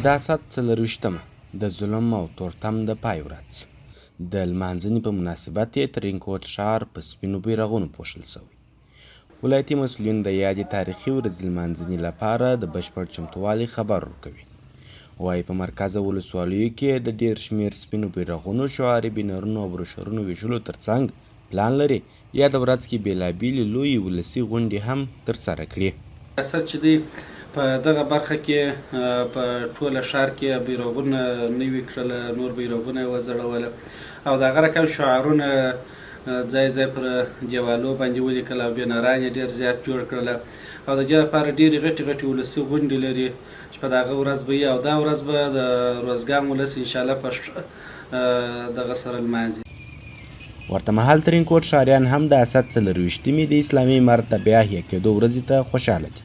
د اسد 24مه د ظلم او تورتم د پای ورځ د لمانځنې په مناسبت یې ترینکوټ ښار په سپینو بیرغونو پوښل شوی. ولایتي مسؤلین د یادې تاریخي ورځې لمانځنې لپاره د بشپړ چمتووالي خبر ورکوي. وایي په مرکزه ولسوالیو کې د ډېر شمېر سپینو بیرغونو، شعاري بینرونو او بروشورونو ویشلو ترڅنګ پلان لري یاده ورځ کې بېلابېلې لویې ولسي غونډې هم ترسره کړي. ریاست چې دی په دغه برخه کې په ټوله ښار کې بیرغونه نوي کړله، نور بیرغونه یې وځړوله او د هغه رقم شعارونه ځای ځای پر دیوالو باندې ولیکل او بینران یې ډېر زیات جوړ کړله او د دې لپاره ډېرې غټې غټې ولسي غونډې لري چې په دغه ورځ به او دا ورځ به د روزګان ولس انشاءالله په دغه سره لمانځي. ورته مهال ترینکوټ ښاریان هم د اسد 24مې د اسلامي امارت د بیا احیا کېدو ورځې ته خوشحاله دي.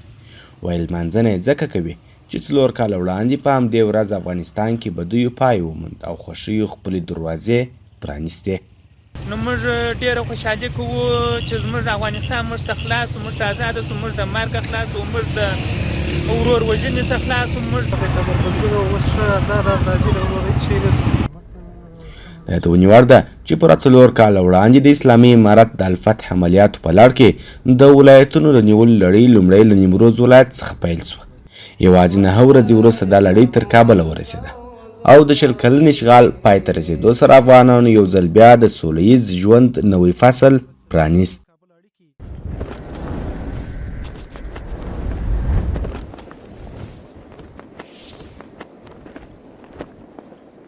وایي لمانځنه یې ځکه کوي چې 4 کاله وړاندې په همدې ورځ افغانستان کې بدیو پای وموند او خوښیو خپلې دروازې پرانیستې. نو موږ ډېره خوشحالي کوو چې زموږ افغانستان موږ ته خلاص و، موږ ته ازاده شو، موږ د مرګه خلاص و، موږ د ورور وژنې څخه خلاص و، موږ د یادونې وړ ده چې پوره 4 کاله وړاندې د اسلامي امارت د الفتح عملیاتو په لړ کې د ولایتونو د نیولو لړۍ لومړی له نیمروز ولایت څخه پیل شوه. یوازې 9 ورځې وروسته دا لړۍ تر کابله ورسېده او د 20 کلن اشغال پای ته رسېدو سره افغانانو یو ځل بیا د سوله ییز ژوند نوی فصل پرانیست.